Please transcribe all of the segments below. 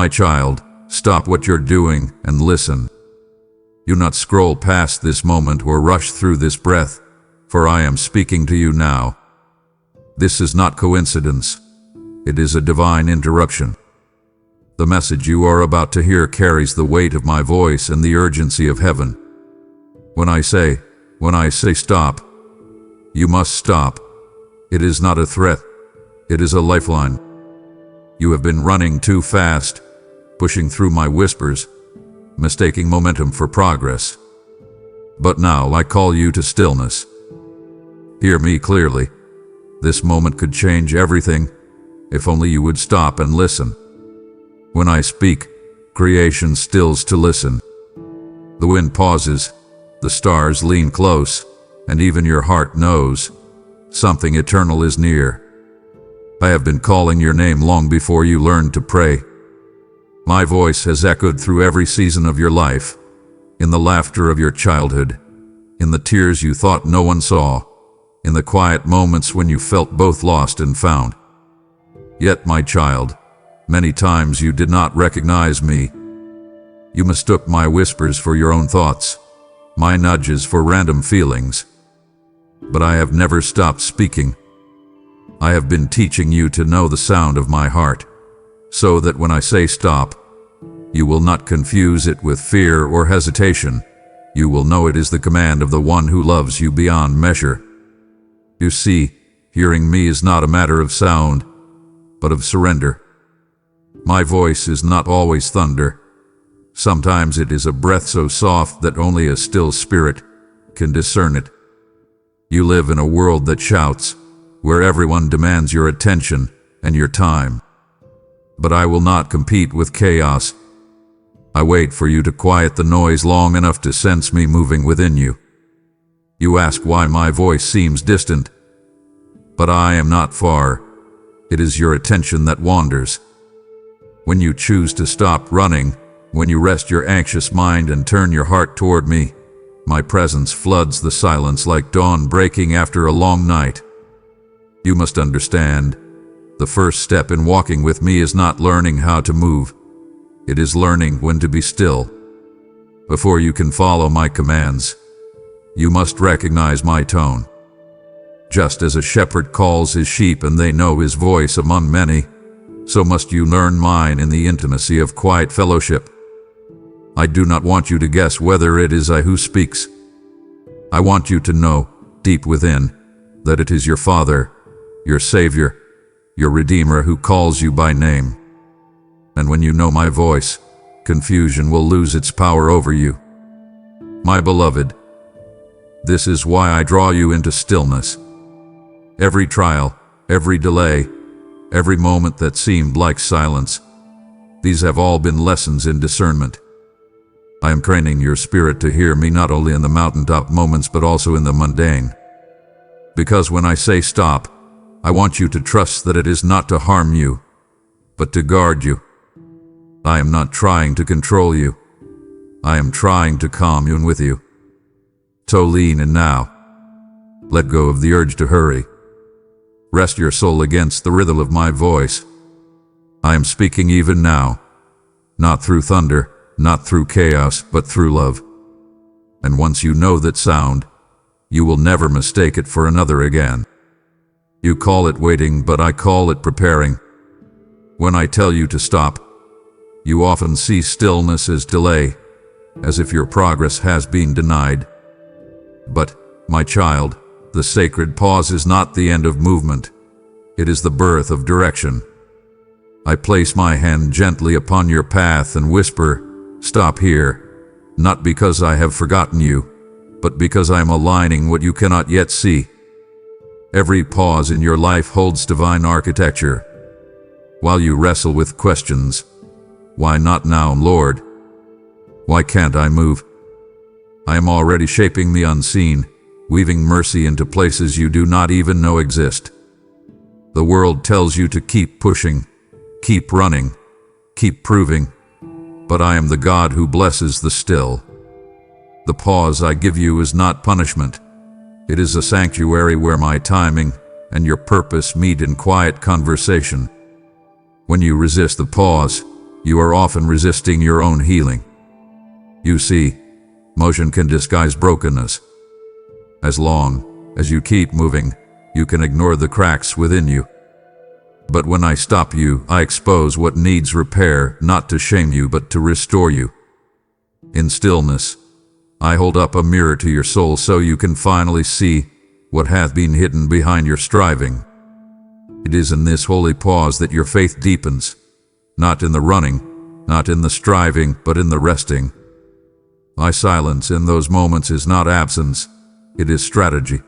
My child, stop what you're doing and listen. Do not scroll past this moment or rush through this breath, for I am speaking to you now. This is not coincidence. It is a divine interruption. The message you are about to hear carries the weight of my voice and the urgency of heaven. When I say stop, you must stop. It is not a threat. It is a lifeline. You have been running too fast, pushing through my whispers, mistaking momentum for progress. But now I call you to stillness. Hear me clearly. This moment could change everything, if only you would stop and listen. When I speak, creation stills to listen. The wind pauses, the stars lean close, and even your heart knows something eternal is near. I have been calling your name long before you learned to pray. My voice has echoed through every season of your life, in the laughter of your childhood, in the tears you thought no one saw, in the quiet moments when you felt both lost and found. Yet, my child, many times you did not recognize me. You mistook my whispers for your own thoughts, my nudges for random feelings. But I have never stopped speaking. I have been teaching you to know the sound of my heart, so that when I say stop, you will not confuse it with fear or hesitation. You will know it is the command of the one who loves you beyond measure. You see, hearing me is not a matter of sound, but of surrender. My voice is not always thunder. Sometimes it is a breath so soft that only a still spirit can discern it. You live in a world that shouts, where everyone demands your attention and your time. But I will not compete with chaos. I wait for you to quiet the noise long enough to sense me moving within you. You ask why my voice seems distant, but I am not far. It is your attention that wanders. When you choose to stop running, when you rest your anxious mind and turn your heart toward me, my presence floods the silence like dawn breaking after a long night. You must understand, the first step in walking with me is not learning how to move. It is learning when to be still. Before you can follow my commands, you must recognize my tone. Just as a shepherd calls his sheep and they know his voice among many, so must you learn mine in the intimacy of quiet fellowship. I do not want you to guess whether it is I who speaks. I want you to know, deep within, that it is your Father, your Savior, your Redeemer who calls you by name. And when you know my voice, confusion will lose its power over you. My beloved, this is why I draw you into stillness. Every trial, every delay, every moment that seemed like silence, these have all been lessons in discernment. I am training your spirit to hear me not only in the mountaintop moments but also in the mundane. Because when I say stop, I want you to trust that it is not to harm you, but to guard you. I am not trying to control you. I am trying to commune with you. So lean in now. Let go of the urge to hurry. Rest your soul against the rhythm of my voice. I am speaking even now, not through thunder, not through chaos, but through love. And once you know that sound, you will never mistake it for another again. You call it waiting, but I call it preparing. When I tell you to stop, you often see stillness as delay, as if your progress has been denied. But, my child, the sacred pause is not the end of movement. It is the birth of direction. I place my hand gently upon your path and whisper, "Stop here," not because I have forgotten you, but because I am aligning what you cannot yet see. Every pause in your life holds divine architecture. While you wrestle with questions, "Why not now, Lord? Why can't I move?" I am already shaping the unseen, weaving mercy into places you do not even know exist. The world tells you to keep pushing, keep running, keep proving, but I am the God who blesses the still. The pause I give you is not punishment. It is a sanctuary where my timing and your purpose meet in quiet conversation. When you resist the pause, you are often resisting your own healing. You see, motion can disguise brokenness. As long as you keep moving, you can ignore the cracks within you. But when I stop you, I expose what needs repair, not to shame you, but to restore you. In stillness, I hold up a mirror to your soul so you can finally see what hath been hidden behind your striving. It is in this holy pause that your faith deepens, not in the running, not in the striving, but in the resting. My silence in those moments is not absence, it is strategy.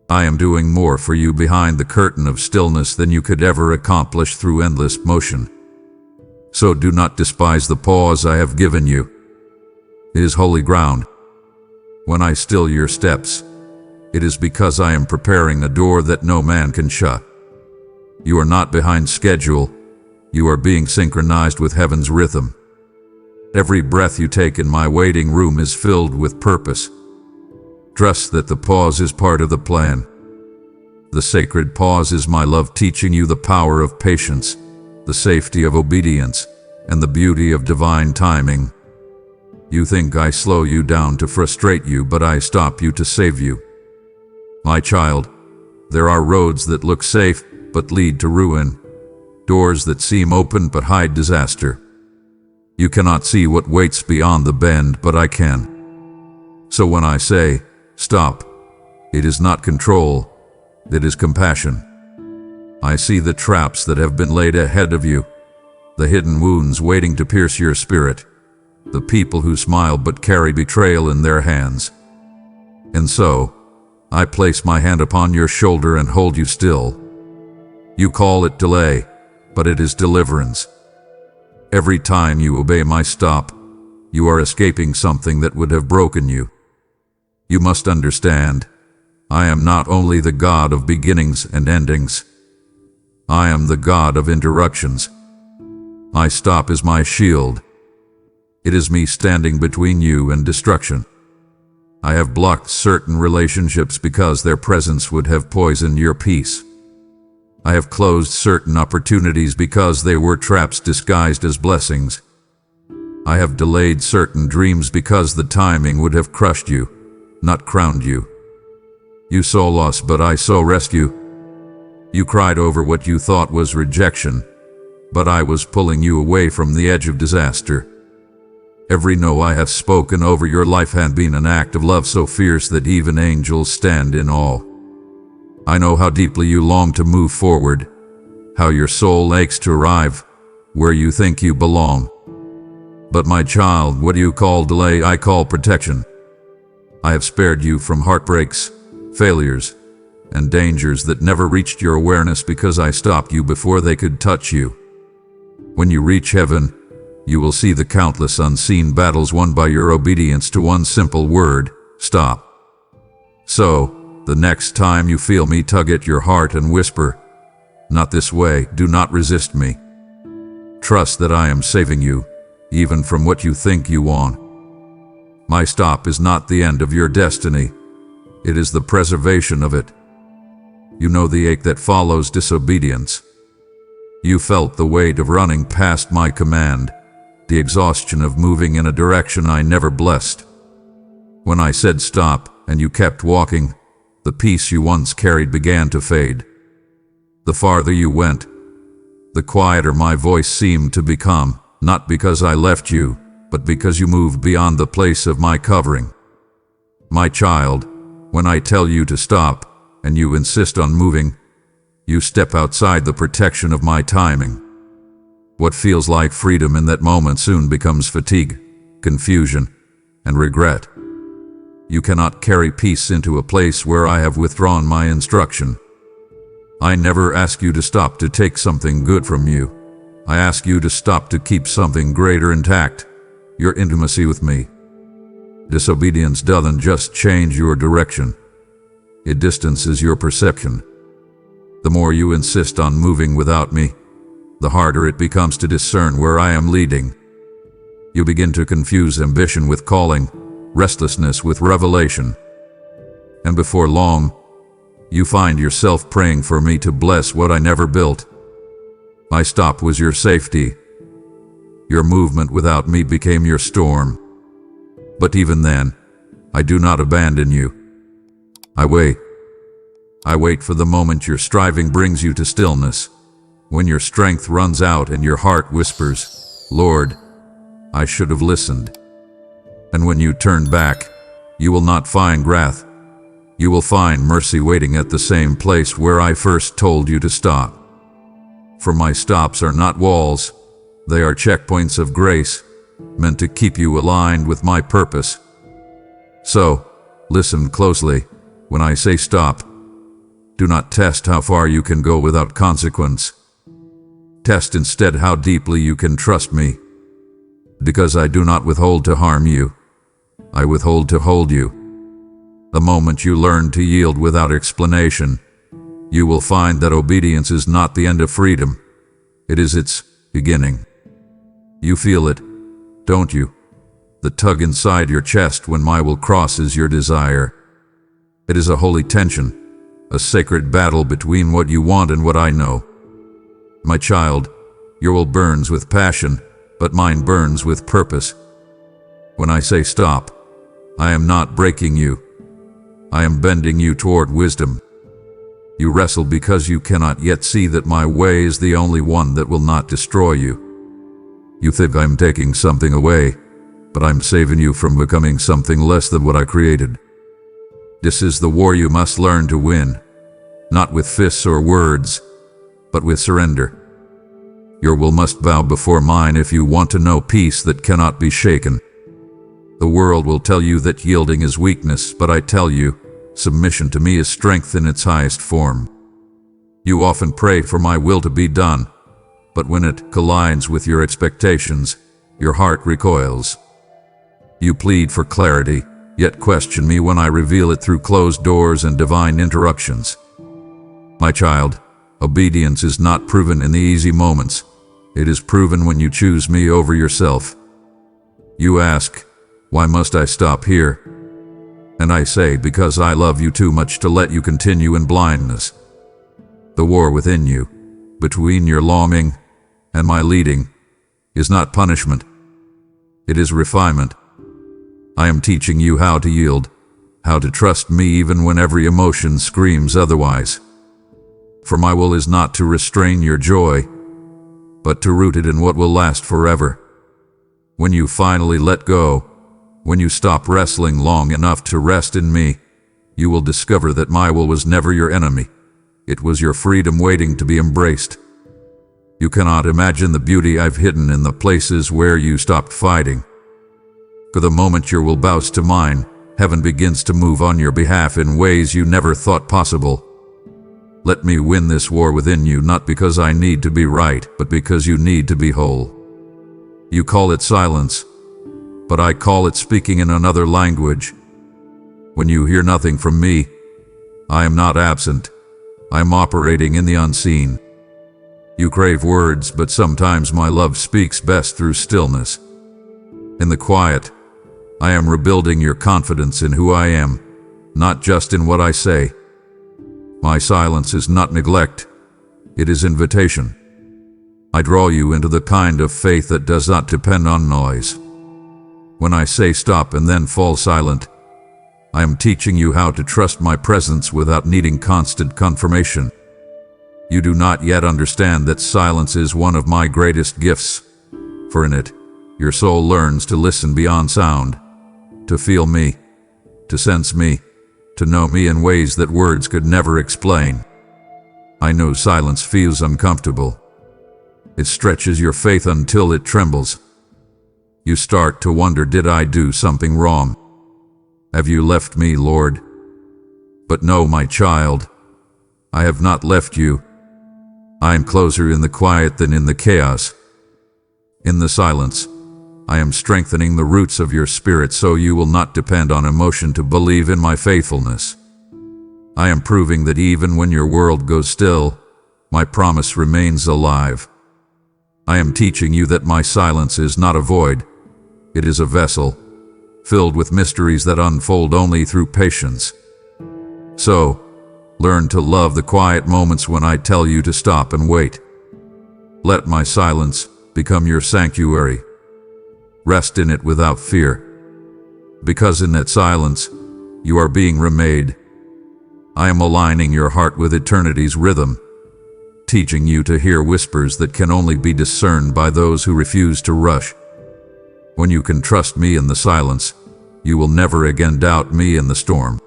I am doing more for you behind the curtain of stillness than you could ever accomplish through endless motion. So do not despise the pause I have given you. It is holy ground. When I still your steps, it is because I am preparing a door that no man can shut. You are not behind schedule, you are being synchronized with heaven's rhythm. Every breath you take in my waiting room is filled with purpose. Trust that the pause is part of the plan. The sacred pause is my love teaching you the power of patience, the safety of obedience, and the beauty of divine timing. You think I slow you down to frustrate you, but I stop you to save you. My child, there are roads that look safe but lead to ruin, doors that seem open but hide disaster. You cannot see what waits beyond the bend, but I can. So when I say, stop, it is not control, it is compassion. I see the traps that have been laid ahead of you, the hidden wounds waiting to pierce your spirit, the people who smile but carry betrayal in their hands. And so, I place my hand upon your shoulder and hold you still. You call it delay, but it is deliverance. Every time you obey my stop, you are escaping something that would have broken you. You must understand, I am not only the God of beginnings and endings. I am the God of interruptions. My stop is my shield. It is me standing between you and destruction. I have blocked certain relationships because their presence would have poisoned your peace. I have closed certain opportunities because they were traps disguised as blessings. I have delayed certain dreams because the timing would have crushed you, not crowned you. You saw loss, but I saw rescue. You cried over what you thought was rejection, but I was pulling you away from the edge of disaster. Every no I have spoken over your life had been an act of love so fierce that even angels stand in awe. I know how deeply you long to move forward, how your soul aches to arrive where you think you belong. But my child, what you call delay, I call protection. I have spared you from heartbreaks, failures, and dangers that never reached your awareness because I stopped you before they could touch you. When you reach heaven, you will see the countless unseen battles won by your obedience to one simple word, stop. So, the next time you feel me tug at your heart and whisper, not this way, do not resist me. Trust that I am saving you, even from what you think you want. My stop is not the end of your destiny. It is the preservation of it. You know the ache that follows disobedience. You felt the weight of running past my command, the exhaustion of moving in a direction I never blessed. When I said stop, and you kept walking, the peace you once carried began to fade. The farther you went, the quieter my voice seemed to become, not because I left you, but because you moved beyond the place of my covering. My child, when I tell you to stop, and you insist on moving, you step outside the protection of my timing. What feels like freedom in that moment soon becomes fatigue, confusion, and regret. You cannot carry peace into a place where I have withdrawn my instruction. I never ask you to stop to take something good from you. I ask you to stop to keep something greater intact, your intimacy with me. Disobedience doesn't just change your direction. It distances your perception. The more you insist on moving without me, the harder it becomes to discern where I am leading. You begin to confuse ambition with calling, restlessness with revelation. And before long, you find yourself praying for me to bless what I never built. My stop was your safety. Your movement without me became your storm. But even then, I do not abandon you. I wait. I wait for the moment your striving brings you to stillness, when your strength runs out and your heart whispers, "Lord, I should have listened." And when you turn back, you will not find wrath. You will find mercy waiting at the same place where I first told you to stop. For my stops are not walls, they are checkpoints of grace, meant to keep you aligned with my purpose. So, listen closely when I say stop. Do not test how far you can go without consequence. Test instead how deeply you can trust me. Because I do not withhold to harm you, I withhold to hold you. The moment you learn to yield without explanation, you will find that obedience is not the end of freedom. It is its beginning. You feel it, don't you? The tug inside your chest when my will crosses your desire. It is a holy tension, a sacred battle between what you want and what I know. My child, your will burns with passion, but mine burns with purpose. When I say stop, I am not breaking you. I am bending you toward wisdom. You wrestle because you cannot yet see that my way is the only one that will not destroy you. You think I'm taking something away, but I'm saving you from becoming something less than what I created. This is the war you must learn to win, not with fists or words, but with surrender. Your will must bow before mine if you want to know peace that cannot be shaken. The world will tell you that yielding is weakness, but I tell you, submission to me is strength in its highest form. You often pray for my will to be done, but when it collides with your expectations, your heart recoils. You plead for clarity, yet question me when I reveal it through closed doors and divine interruptions. My child, obedience is not proven in the easy moments. It is proven when you choose me over yourself. You ask, why must I stop here? And I say, because I love you too much to let you continue in blindness. The war within you, between your longing and my leading, is not punishment. It is refinement. I am teaching you how to yield, how to trust me even when every emotion screams otherwise. For my will is not to restrain your joy, but to root it in what will last forever. When you finally let go, when you stop wrestling long enough to rest in me, you will discover that my will was never your enemy. It was your freedom waiting to be embraced. You cannot imagine the beauty I've hidden in the places where you stopped fighting. For the moment your will bows to mine, heaven begins to move on your behalf in ways you never thought possible. Let me win this war within you, not because I need to be right, but because you need to be whole. You call it silence, but I call it speaking in another language. When you hear nothing from me, I am not absent. I am operating in the unseen. You crave words, but sometimes my love speaks best through stillness. In the quiet, I am rebuilding your confidence in who I am, not just in what I say. My silence is not neglect, it is invitation. I draw you into the kind of faith that does not depend on noise. When I say stop and then fall silent, I am teaching you how to trust my presence without needing constant confirmation. You do not yet understand that silence is one of my greatest gifts, for in it, your soul learns to listen beyond sound, to feel me, to sense me, to know me in ways that words could never explain. I know silence feels uncomfortable. It stretches your faith until it trembles. You start to wonder, did I do something wrong? Have you left me, Lord? But no, my child, I have not left you. I am closer in the quiet than in the chaos. In the silence, I am strengthening the roots of your spirit so you will not depend on emotion to believe in my faithfulness. I am proving that even when your world goes still, my promise remains alive. I am teaching you that my silence is not a void. It is a vessel, filled with mysteries that unfold only through patience. So, learn to love the quiet moments when I tell you to stop and wait. Let my silence become your sanctuary. Rest in it without fear, because in that silence, you are being remade. I am aligning your heart with eternity's rhythm, teaching you to hear whispers that can only be discerned by those who refuse to rush. When you can trust me in the silence, you will never again doubt me in the storm.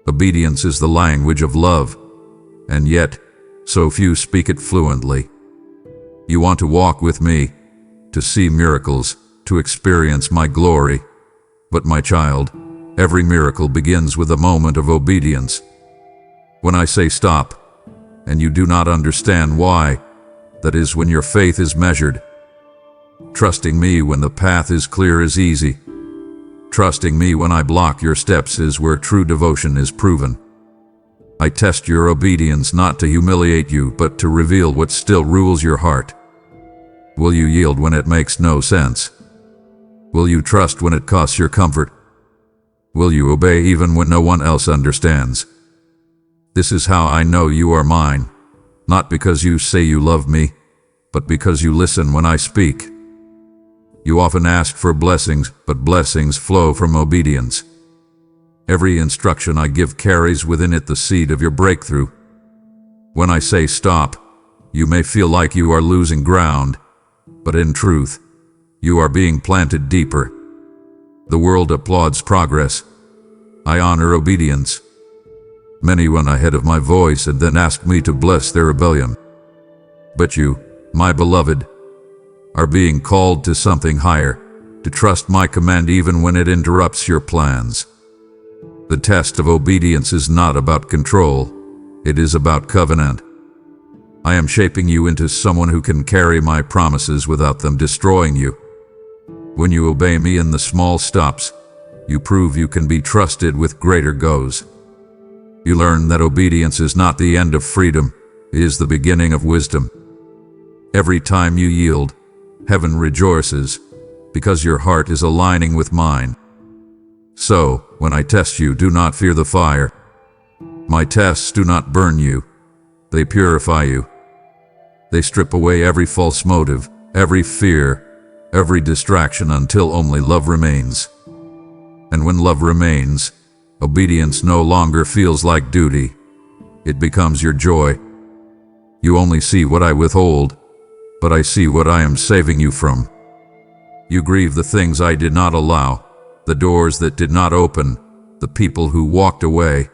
Obedience is the language of love, and yet, so few speak it fluently. You want to walk with me, to see miracles, to experience my glory. But my child, every miracle begins with a moment of obedience. When I say stop, and you do not understand why, that is when your faith is measured. Trusting me when the path is clear is easy. Trusting me when I block your steps is where true devotion is proven. I test your obedience not to humiliate you, but to reveal what still rules your heart. Will you yield when it makes no sense? Will you trust when it costs your comfort? Will you obey even when no one else understands? This is how I know you are mine, not because you say you love me, but because you listen when I speak. You often ask for blessings, but blessings flow from obedience. Every instruction I give carries within it the seed of your breakthrough. When I say stop, you may feel like you are losing ground, but in truth, you are being planted deeper. The world applauds progress. I honor obedience. Many run ahead of my voice and then ask me to bless their rebellion. But you, my beloved, are being called to something higher, to trust my command even when it interrupts your plans. The test of obedience is not about control, it is about covenant. I am shaping you into someone who can carry my promises without them destroying you. When you obey me in the small stops, you prove you can be trusted with greater goals. You learn that obedience is not the end of freedom, it is the beginning of wisdom. Every time you yield, heaven rejoices, because your heart is aligning with mine. So, when I test you, do not fear the fire. My tests do not burn you, they purify you. They strip away every false motive, every fear, every distraction until only love remains. And when love remains, obedience no longer feels like duty. It becomes your joy. You only see what I withhold, but I see what I am saving you from. You grieve the things I did not allow, the doors that did not open, the people who walked away.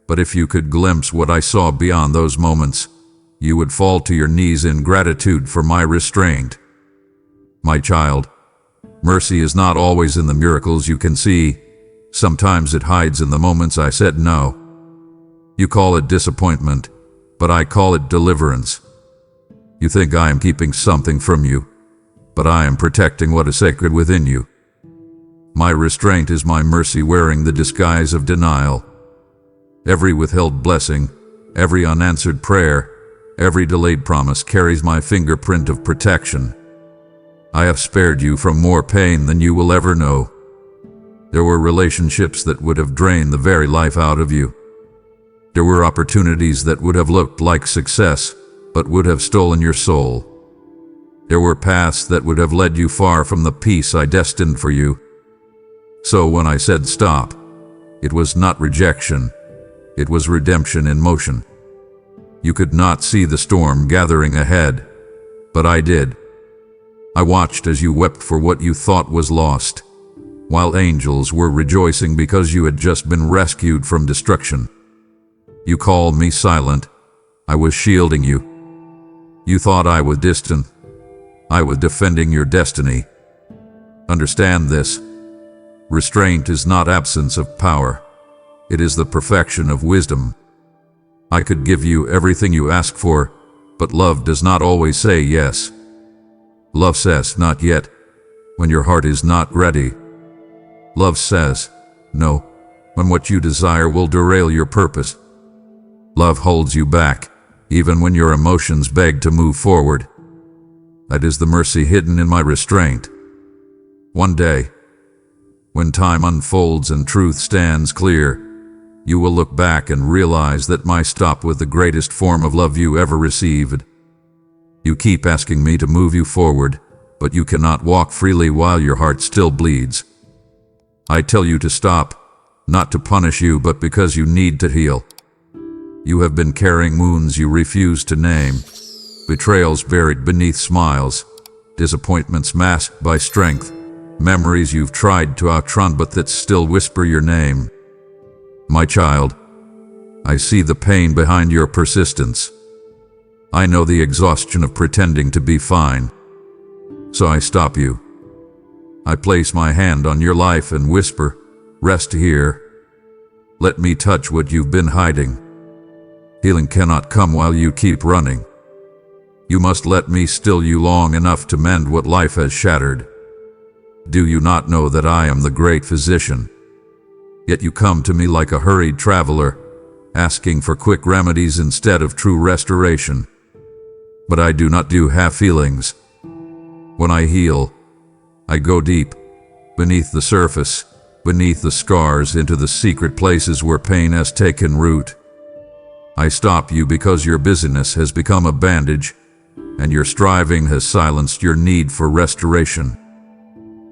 But if you could glimpse what I saw beyond those moments, you would fall to your knees in gratitude for my restraint. My child, mercy is not always in the miracles you can see. Sometimes it hides in the moments I said no. You call it disappointment, but I call it deliverance. You think I am keeping something from you, but I am protecting what is sacred within you. My restraint is my mercy wearing the disguise of denial. Every withheld blessing, every unanswered prayer, every delayed promise carries my fingerprint of protection. I have spared you from more pain than you will ever know. There were relationships that would have drained the very life out of you. There were opportunities that would have looked like success, but would have stolen your soul. There were paths that would have led you far from the peace I destined for you. So when I said stop, it was not rejection, it was redemption in motion. You could not see the storm gathering ahead, but I did. I watched as you wept for what you thought was lost, while angels were rejoicing because you had just been rescued from destruction. You called me silent. I was shielding you. You thought I was distant. I was defending your destiny. Understand this. Restraint is not absence of power. It is the perfection of wisdom. I could give you everything you ask for, but love does not always say yes. Love says not yet, when your heart is not ready. Love says no, when what you desire will derail your purpose. Love holds you back, even when your emotions beg to move forward. That is the mercy hidden in my restraint. One day, when time unfolds and truth stands clear, you will look back and realize that my stop was the greatest form of love you ever received. You keep asking me to move you forward, but you cannot walk freely while your heart still bleeds. I tell you to stop, not to punish you, but because you need to heal. You have been carrying wounds you refuse to name, betrayals buried beneath smiles, disappointments masked by strength, memories you've tried to outrun but that still whisper your name. My child, I see the pain behind your persistence. I know the exhaustion of pretending to be fine. So I stop you. I place my hand on your life and whisper, rest here. Let me touch what you've been hiding. Healing cannot come while you keep running. You must let me still you long enough to mend what life has shattered. Do you not know that I am the great physician? Yet you come to me like a hurried traveler, asking for quick remedies instead of true restoration. But I do not do half feelings. When I heal, I go deep, beneath the surface, beneath the scars, into the secret places where pain has taken root. I stop you because your busyness has become a bandage, and your striving has silenced your need for restoration.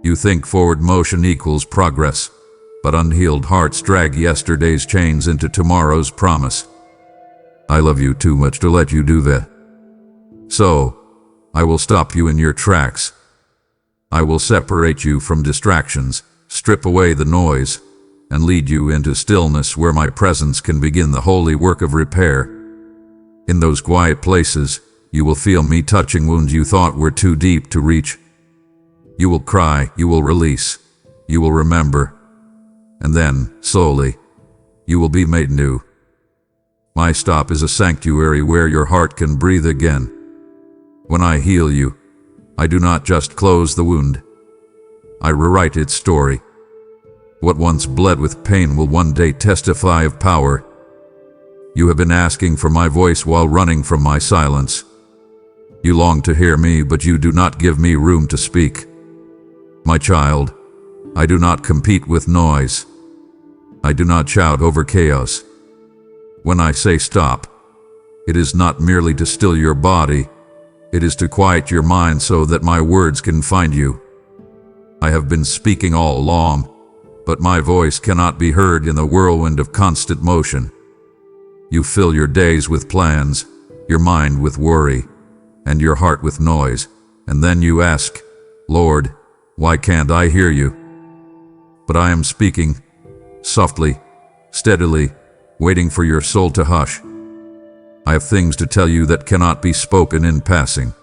You think forward motion equals progress, but unhealed hearts drag yesterday's chains into tomorrow's promise. I love you too much to let you do that. So, I will stop you in your tracks. I will separate you from distractions, strip away the noise, and lead you into stillness where my presence can begin the holy work of repair. In those quiet places, you will feel me touching wounds you thought were too deep to reach. You will cry, you will release, you will remember, and then, slowly, you will be made new. My stop is a sanctuary where your heart can breathe again. When I heal you, I do not just close the wound. I rewrite its story. What once bled with pain will one day testify of power. You have been asking for my voice while running from my silence. You long to hear me, but you do not give me room to speak. My child, I do not compete with noise. I do not shout over chaos. When I say stop, it is not merely to still your body. It is to quiet your mind so that my words can find you. I have been speaking all along, but my voice cannot be heard in the whirlwind of constant motion. You fill your days with plans, your mind with worry, and your heart with noise, and then you ask, Lord, why can't I hear you? But I am speaking, softly, steadily, waiting for your soul to hush. I have things to tell you that cannot be spoken in passing.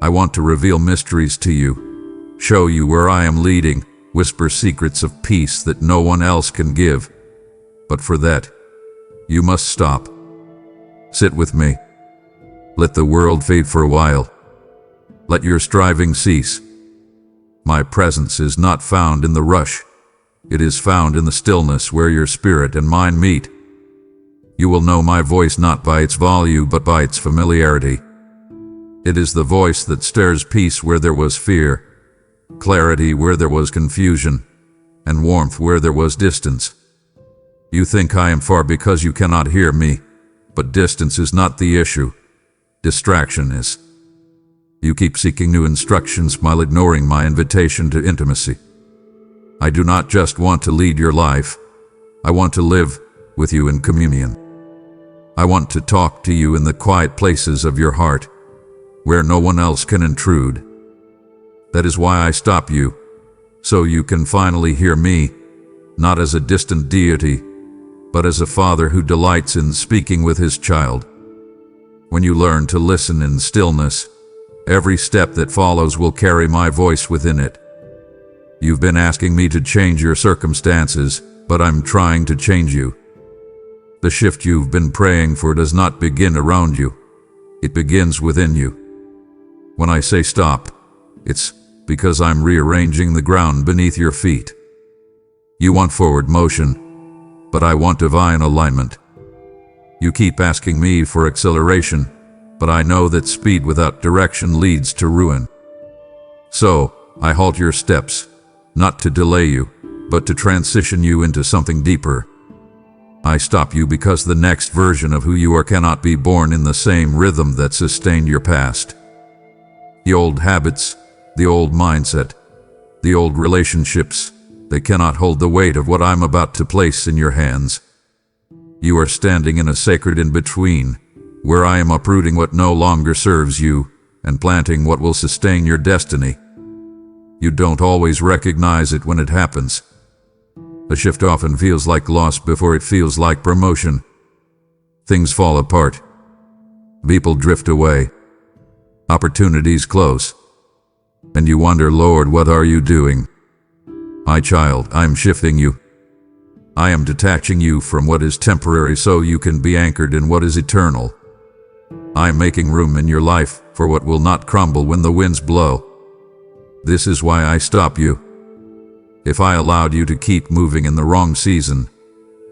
I want to reveal mysteries to you, show you where I am leading, whisper secrets of peace that no one else can give. But for that, you must stop. Sit with me. Let the world fade for a while. Let your striving cease. My presence is not found in the rush. It is found in the stillness where your spirit and mind meet. You will know my voice not by its volume but by its familiarity. It is the voice that stirs peace where there was fear, clarity where there was confusion, and warmth where there was distance. You think I am far because you cannot hear me, but distance is not the issue. Distraction is. You keep seeking new instructions while ignoring my invitation to intimacy. I do not just want to lead your life. I want to live with you in communion. I want to talk to you in the quiet places of your heart, where no one else can intrude. That is why I stop you, so you can finally hear me, not as a distant deity, but as a father who delights in speaking with his child. When you learn to listen in stillness, every step that follows will carry my voice within it. You've been asking me to change your circumstances, but I'm trying to change you. The shift you've been praying for does not begin around you. It begins within you. When I say stop, it's because I'm rearranging the ground beneath your feet. You want forward motion, but I want divine alignment. You keep asking me for acceleration, but I know that speed without direction leads to ruin. So, I halt your steps, not to delay you, but to transition you into something deeper. I stop you because the next version of who you are cannot be born in the same rhythm that sustained your past. The old habits, the old mindset, the old relationships, they cannot hold the weight of what I'm about to place in your hands. You are standing in a sacred in-between, where I am uprooting what no longer serves you and planting what will sustain your destiny. You don't always recognize it when it happens. A shift often feels like loss before it feels like promotion. Things fall apart. People drift away. Opportunities close. And you wonder, Lord, what are you doing? My child, I am shifting you. I am detaching you from what is temporary so you can be anchored in what is eternal. I am making room in your life for what will not crumble when the winds blow. This is why I stop you. If I allowed you to keep moving in the wrong season,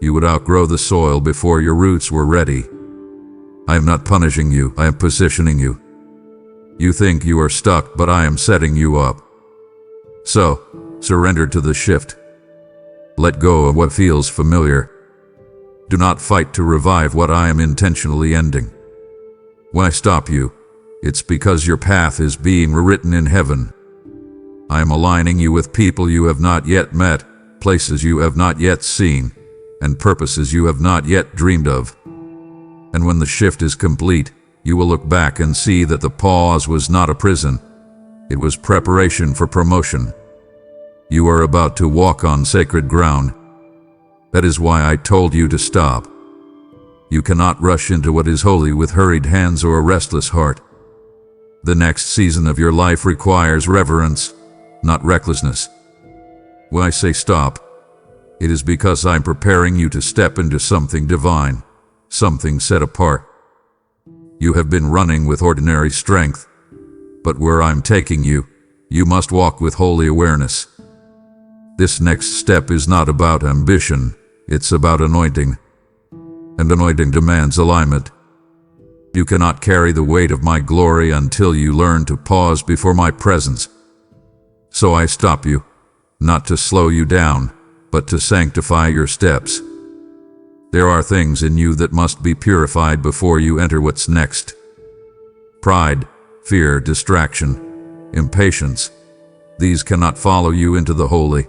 you would outgrow the soil before your roots were ready. I am not punishing you, I am positioning you. You think you are stuck, but I am setting you up. So, surrender to the shift. Let go of what feels familiar. Do not fight to revive what I am intentionally ending. When I stop you, it's because your path is being rewritten in heaven. I am aligning you with people you have not yet met, places you have not yet seen, and purposes you have not yet dreamed of. And when the shift is complete, you will look back and see that the pause was not a prison. It was preparation for promotion. You are about to walk on sacred ground. That is why I told you to stop. You cannot rush into what is holy with hurried hands or a restless heart. The next season of your life requires reverence, not recklessness. When I say stop, it is because I'm preparing you to step into something divine, something set apart. You have been running with ordinary strength, but where I'm taking you, you must walk with holy awareness. This next step is not about ambition, it's about anointing. And anointing demands alignment. You cannot carry the weight of my glory until you learn to pause before my presence. So I stop you, not to slow you down, but to sanctify your steps. There are things in you that must be purified before you enter what's next. Pride, fear, distraction, impatience, these cannot follow you into the holy.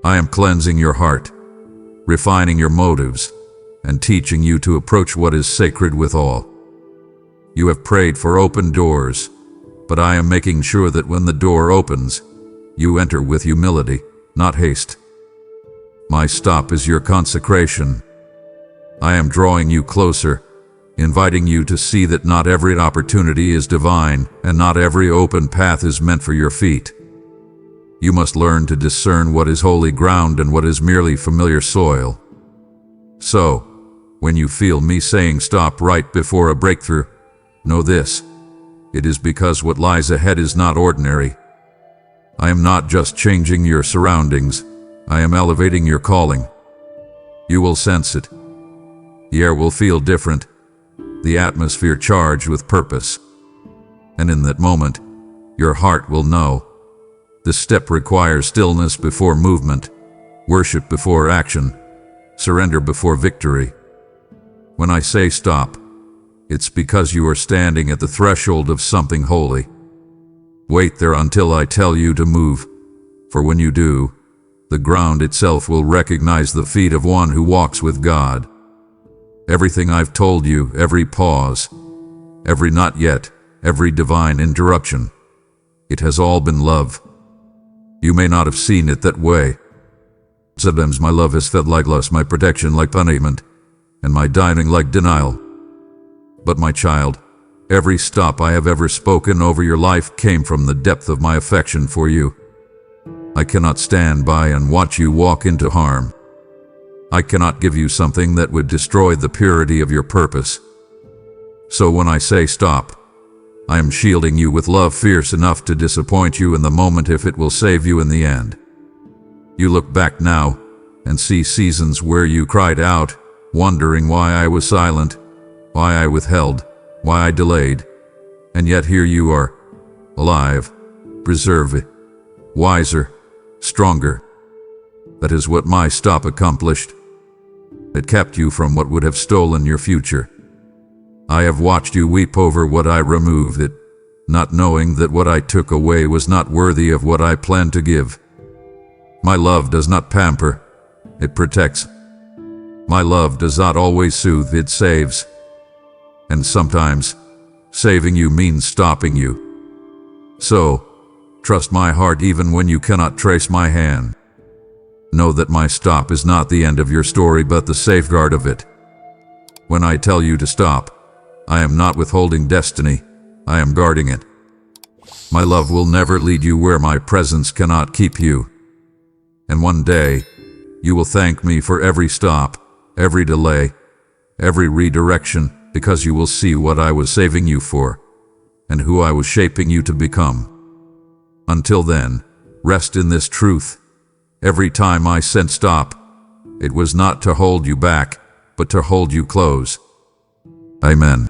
I am cleansing your heart, refining your motives, and teaching you to approach what is sacred with awe. You have prayed for open doors, but I am making sure that when the door opens, you enter with humility, not haste. My stop is your consecration. I am drawing you closer, inviting you to see that not every opportunity is divine, and not every open path is meant for your feet. You must learn to discern what is holy ground and what is merely familiar soil. So, when you feel me saying stop right before a breakthrough, know this: it is because what lies ahead is not ordinary. I am not just changing your surroundings, I am elevating your calling. You will sense it. The air will feel different, the atmosphere charged with purpose. And in that moment, your heart will know. The step requires stillness before movement, worship before action, surrender before victory. When I say stop, it's because you are standing at the threshold of something holy. Wait there until I tell you to move, for when you do, the ground itself will recognize the feet of one who walks with God. Everything I've told you, every pause, every not yet, every divine interruption, it has all been love. You may not have seen it that way. Sometimes my love has felt like loss, my protection like punishment, and my dying like denial. But my child, every stop I have ever spoken over your life came from the depth of my affection for you. I cannot stand by and watch you walk into harm. I cannot give you something that would destroy the purity of your purpose. So when I say stop, I am shielding you with love fierce enough to disappoint you in the moment if it will save you in the end. You look back now and see seasons where you cried out, wondering why I was silent, why I withheld, why I delayed. And yet here you are, alive, preserved, wiser, stronger. That is what my stop accomplished. It kept you from what would have stolen your future. I have watched you weep over what I removed it, not knowing that what I took away was not worthy of what I planned to give. My love does not pamper, it protects. My love does not always soothe, it saves. And sometimes, saving you means stopping you. So, trust my heart even when you cannot trace my hand. Know that my stop is not the end of your story but the safeguard of it. When I tell you to stop, I am not withholding destiny, I am guarding it. My love will never lead you where my presence cannot keep you. And one day, you will thank me for every stop, every delay, every redirection, because you will see what I was saving you for, and who I was shaping you to become. Until then, rest in this truth. Every time I said stop, it was not to hold you back, but to hold you close. Amen.